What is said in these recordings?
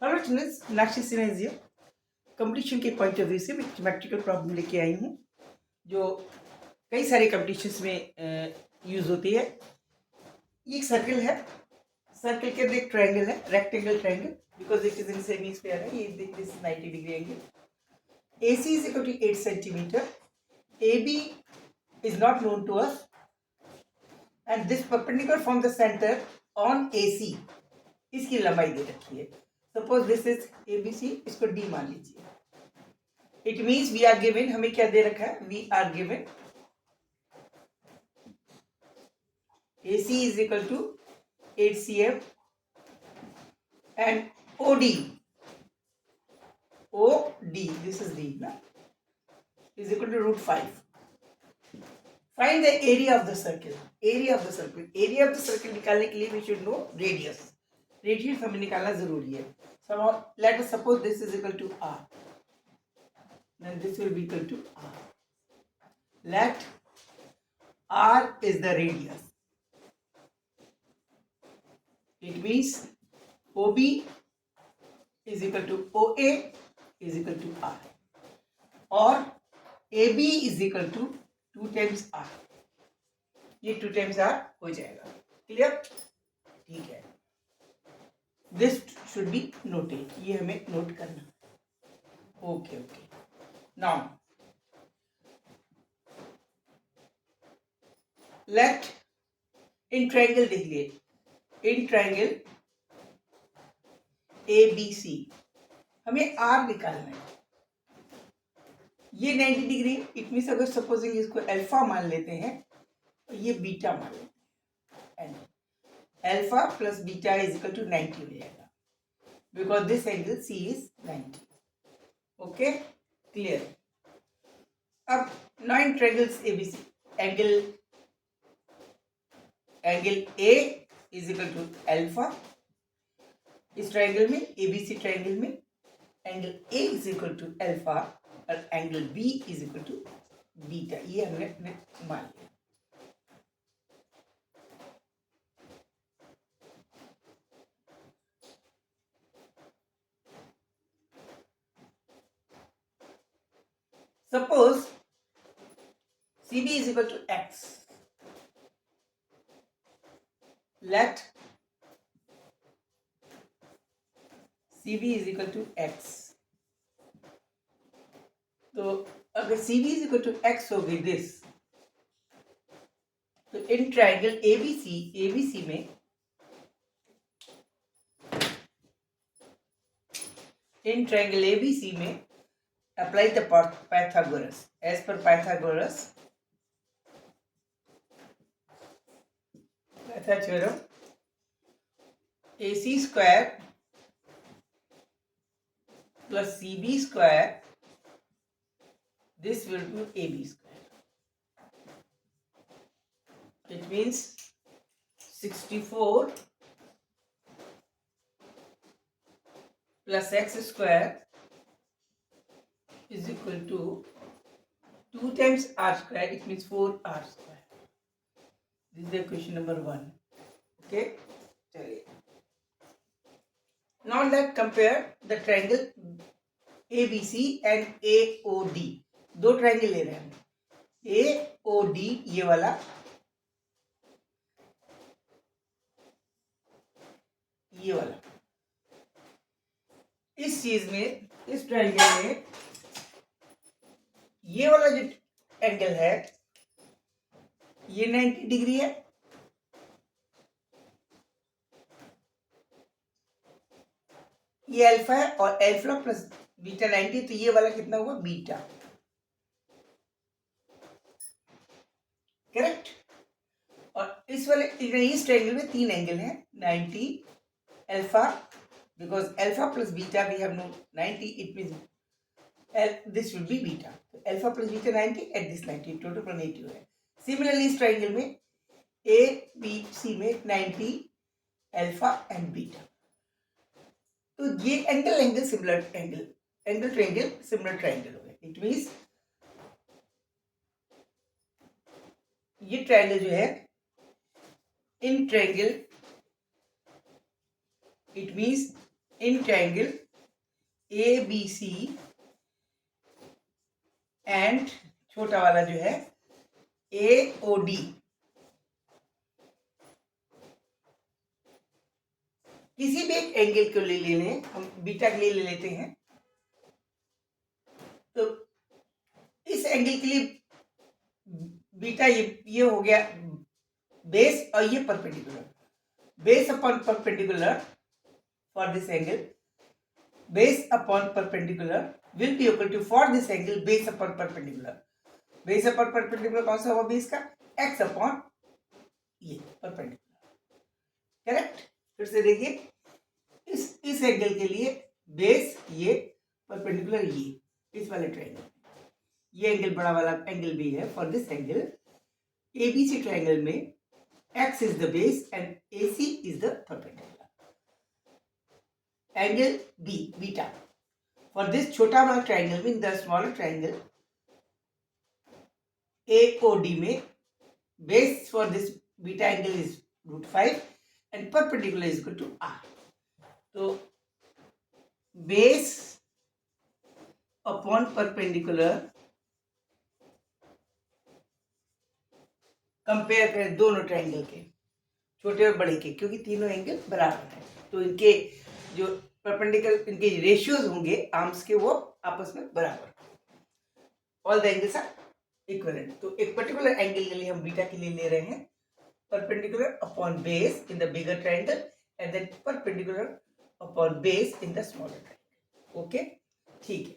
Hello students, Nakshi Sinha is here. Competition के point of view से मैं ज्योमेट्रिकल प्रॉब्लम लेके आई हूँ जो कई सारे कंपटीशंस में यूज होती है। ये एक सर्कल है, सर्कल के अंदर एक ट्रायंगल है, rectangle triangle, because it is in semi square है। ये this 90 degree angle. AC is equal to 8 centimeter. AB is not known to us, and this perpendicular from the center on AC, इसकी लंबाई दे रखी है। Suppose this is ABC, इसको D मान लीजिए। It means we are given, हमें क्या दे रखा है, we are given AC is equal to 8 cm and OD, this is D na, is equal to √5. Find the area of the circle. area of the circle निकालने के लिए we should know radius. Radius हमें निकालना जरूरी है। So let us suppose this is equal to R, then this will be equal to R. Let R is the radius. It means OB is equal to OA is equal to R, or AB is equal to 2 times R. ये 2 times R हो जाएगा। Clear? ठीक है। This should be noted, ये हमें note करना। Okay okay. Now let in triangle देख लिए, इन ट्रायंगल ABC हमें R निकालना है। ये 90 डिग्री, इट मीन्स अगर सपोजिंग इसको अल्फा मान लेते हैं तो ये बीटा मान लेते हैं। Alpha plus beta is equal to 90 हो जाएगा, because this angle C is 90। Okay, clear? अब 9 triangles ABC, angle A is equal to alpha. इस ट्रायंगल में, ABC ट्रायंगल में, angle A is equal to alpha और angle B is equal to beta. ये हमने मान लिया। Suppose CB is equal to X. Let CB is equal to X. तो अगर CB is equal to X हो गई दिस, तो इन ट्रायंगल ABC में, इन ट्रायंगल ABC में apply the Pythagoras. As per Pythagoras theorem, AC square plus CB square, this will be AB square. It means 64 plus X square is equal to 2 times R square. It means 4R square. This is the question number 1. Okay, चलिए। Now let's compare the triangle ABC and AOD. दो triangle ले रहे हैं। AOD ये वाला, ये वाला, इस चीज में, इस ट्रायंगल में ये वाला जो एंगल है ये 90 डिग्री है, ये अल्फा है, और अल्फा प्लस बीटा 90, तो ये वाला कितना हुआ, बीटा। करेक्ट? और इस वाले, इस ट्रायंगल में 3 एंगल हैं, 90 alpha, because alpha plus beta we have know 90, it means this will be beta. तो alpha plus beta 90 at this 90, total पर 80 है। सिमिलरली इस ट्रायंगल में ABC में 90 अल्फा एंड बीटा, तो ये angle similar triangle similar triangle हो गया। इट मींस ये ट्रायंगल जो है, in triangle, it means in triangle ABC and छोटा वाला जो है AOD, किसी भी एक एंगल को ले लें, हम बीटा के लिए ले लेते हैं। तो इस एंगल के लिए बीटा ये हो गया बेस और ये perpendicular, base upon perpendicular for this angle, base upon perpendicular will be equal to for this angle base upon perpendicular. Base upon perpendicular कौन सा हुआ बेस का? एक्स अपॉन ये परपेंडिकुलर, करेक्ट। फिर से देखिए, इस एंगल के लिए बेस ये, परपेंडिकुलर ये, इस वाले ट्रायंगल, ये एंगल बड़ा वाला एंगल भी है। For this angle ABC triangle में X is the base and AC is the perpendicular. Angle B, beta. For this छोटा वाला ट्रायंगल में, the smaller triangle AOD में, base for this beta angle is √5 and perpendicular is equal to R. तो base upon perpendicular compare करें दोनों triangle के, छोटे और बड़े के, क्योंकि तीनों एंगल बराबर हैं, तो इनके जो परपेंडिकुलर इनके रेशियोज होंगे आर्म्स के, वो आपस में बराबर, all the angles are equivalent. तो एक पर्टिकुलर एंगल के लिए हम बीटा के लिए ले रहे हैं perpendicular upon base in the bigger triangle and then perpendicular upon base in the smaller triangle. Okay, ठीक है।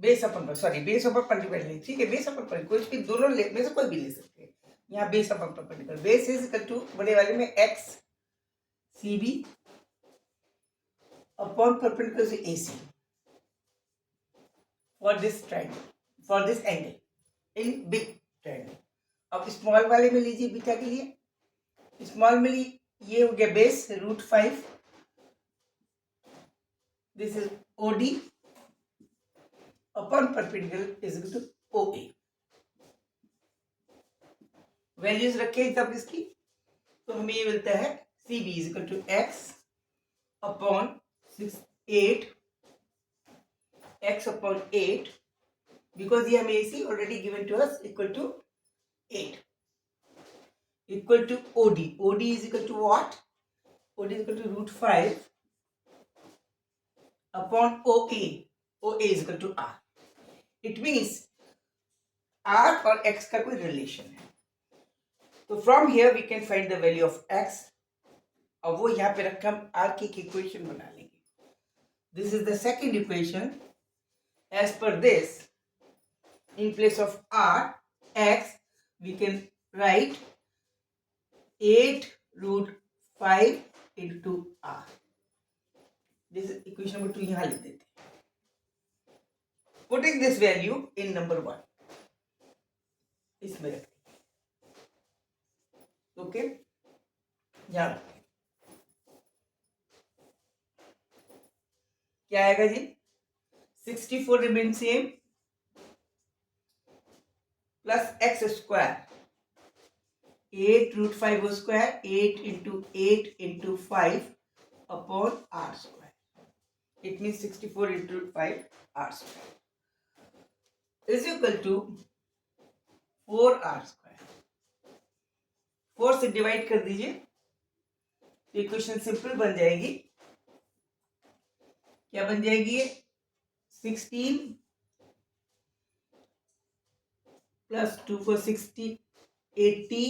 बेस अपॉन परपेंडिकुलर, ठीक है, बेस अपॉन परपेंडिकुलर, कोई भी दोनों में से कोई भी ले सकते हैं। यहाँ base upon perpendicular, base is equal to बड़े वाले में एक्स CB अपॉन परपेंडिकुलर से AC for this triangle, for this angle in big triangle. अब स्मॉल वाले में लीजिए बीटा के लिए, स्मॉल में ये हो गया base √5, this is OD upon perpendicular is equal to OA। Values रखे तब इसकी, तो हमें ये मिलता है CB is equal to X upon 8, X upon 8, because ये हमें AC already given to us, equal to 8, equal to OD, OD is equal to what? OD is equal to √5 upon OA, OA is equal to R। It means R और X का कोई relation है, तो from here we can find the value of X, और वो यहाँ पे रखकर हम R की इक्वेशन बना लेंगे। This is the second equation. As per this, in place of R, X, we can write 8√5 into R. This is equation number 2, यहाँ लिख देते हैं। Putting this value in number 1, इसमें रखते हैं, ओके, यहाँ क्या आएगा जी? 64 remain same plus x square, 8√5 हो स्क्वायर, 8 into 5 अपॉन R square, it mean 64 into 5 R square is equal to 4R square. 4 से डिवाइड कर दीजिए तो इक्वेशन सिंपल बन जाएगी। क्या बन जाएगी? 16 plus 2 for 60, 80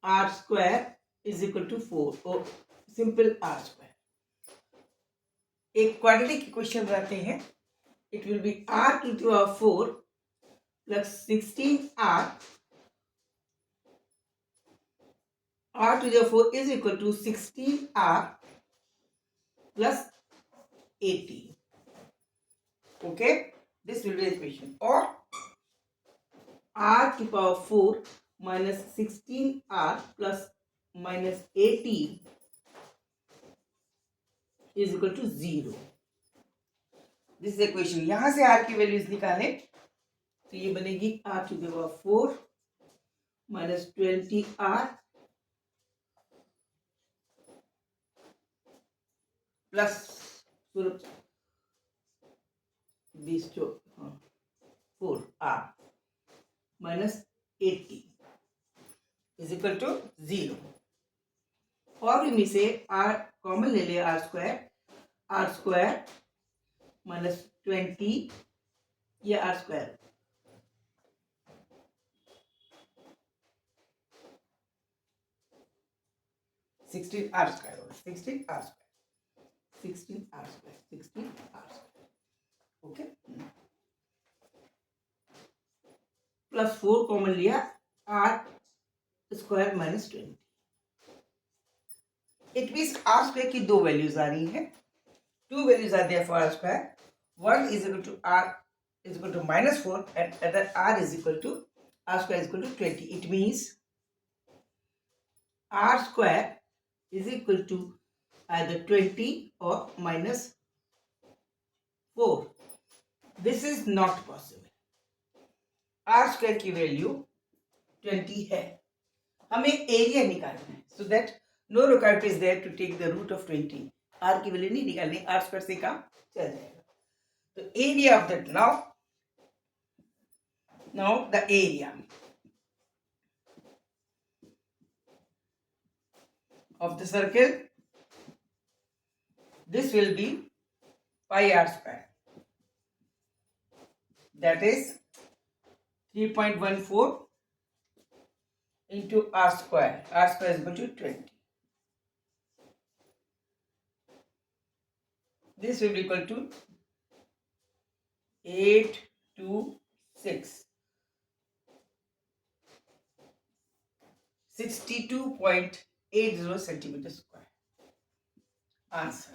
R square is equal to 4, और सिंपल R स्क्वायर। एक क्वाड्रेटिक इक्वेशन बनाते हैं, it will be R to the power 4 plus 16R, R to the 4 is equal to 16R plus 80. Okay, this will be the equation. Or R to the power 4 minus 16R plus minus 80 is equal to 0. This is the equation. यहाँ से R की values निकालें तो ये बनेगी R to the power 4 minus 20R plus 4 r minus 80 is equal to 0। और इनमें से r कॉमन ले लिया, आर स्क्वायर माइनस 20 ये आर स्क्वायर 16 आर स्क्वायर होगा, 16 r square okay. Plus 4 common लिया, r square minus 20। It means r square की दो वैल्यूज आ रही हैं, two values are there for r square, one is equal to r is equal to minus 4 and other r is equal to r square is equal to 20. It means r square is equal to either 20 or minus 4. This is not possible. r square की value 20 है, हमें area निकालना है, so that no requirement is there to take the root of 20. r की value नहीं निकालनी, r square से काम चल जाएगा। तो area of that now the area of the circle, this will be pi r square, that is 3.14 into r square is equal to 20. This will be equal to 826 62.80 centimetre square answer.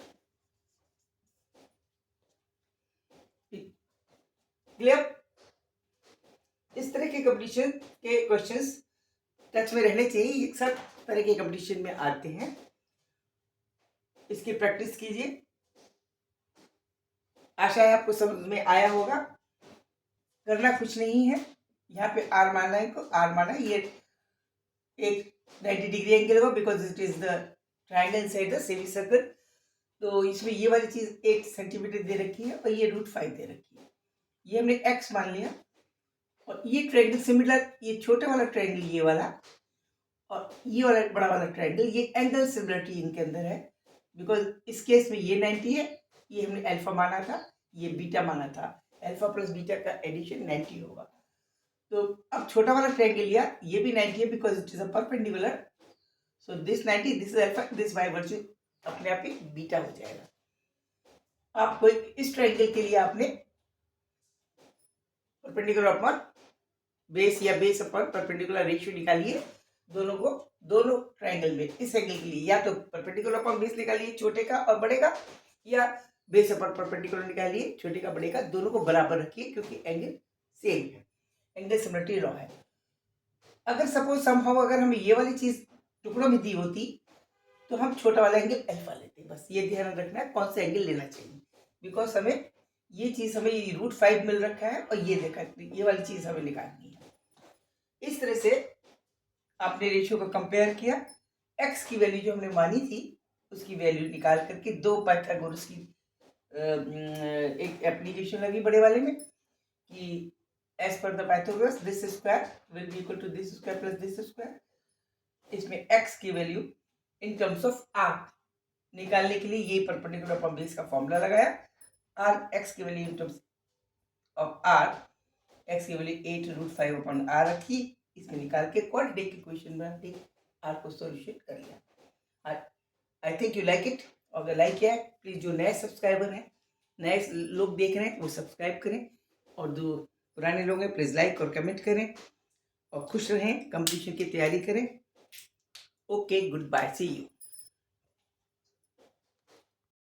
Clear? इस तरह के competition के questions touch में रहने चाहिए, ये सब तरह के कंपटीशन में आते हैं, इसकी प्रैक्टिस कीजिए। आशा है आपको समझ में आया होगा। करना कुछ नहीं है, यहाँ पे आर माना है, ये एक 90 डिग्री एंगल होगा because it is the triangle inside the semi circle. तो इसमें ये वाली चीज 8 सेंटीमीटर दे रखी है और ये √5 दे रखी है, ये हमने x मान लिया। और ये ट्रायंगल सिमिलर, ये छोटा वाला ट्रायंगल ये वाला और ये वाला बड़ा वाला ट्रायंगल, ये एंगल सिमिलरिटी इनके अंदर है बिकॉज इस केस में ये 90 है, ये हमने अल्फा माना था, ये बीटा माना था, अल्फा प्लस बीटा का एडिशन 90 होगा। तो अब छोटा वाला ट्रायंगल लिया, ये भी 90 है because it is a perpendicular, so this 90, this is alpha, this by virtue अपने आप ही बीटा हो जाएगा। आपको इस ट्रायंगल के लिए आपने परपेंडिकुलर अपॉन बेस या बेस अपॉन परपेंडिकुलर रेशियो निकालिए दोनों को, दोनों ट्रायंगल में। इस एंगल के लिए या तो परपेंडिकुलर अपॉन बेस निकालिए छोटे का और बड़े का, या बेस अपॉन परपेंडिकुलर निकालिए छोटे का बड़े का, दोनों को बराबर रखिए क्योंकि एंगल सेम है, एंगल सिमिलरिटी लॉ है। अगर सपोज समहाउ अगर हमें ये वाली चीज टुकड़ों में दी होती तो हम छोटा वाला एंगल अल्फा लेते। बस ये ध्यान रखना है कौन सा एंगल लेना चाहिए, बिकॉज हमें ये चीज हमें √5 मिल रखा है और ये देखा, ये वाली चीज हमें निकालनी है। इस तरह से आपने रेशियो को कंपेयर किया, x की वैल्यू जो हमने मानी थी उसकी वैल्यू निकाल करके दो पाइथागोरस की एक एप्लीकेशन लगी बड़े वाले में कि as per the Pythagoras this square will be equal to this square plus this square. इसमें x की value in terms of r निकालने के लिए ये परपेंडिकुलर अपॉन बेस का फॉर्मूला लगाया, r x की value in terms of r, x की वैल्यू 8√5 अपॉन r रखी, इसमें निकाल के क्वाड्रेटिक इक्वेशन बना दी, r को सॉल्यूशन कर लिया। I think you like it. अगर लाइक किया है प्लीज, जो नए सब्सक्राइबर हैं, नए लोग देख रहे हैं वो सब्सक्राइब करें, और जो पुराने लोग हैं प्लीज लाइक और कमेंट करें, और खुश रहें, कंपटीशन की तैयारी करें। Okay, goodbye, see you.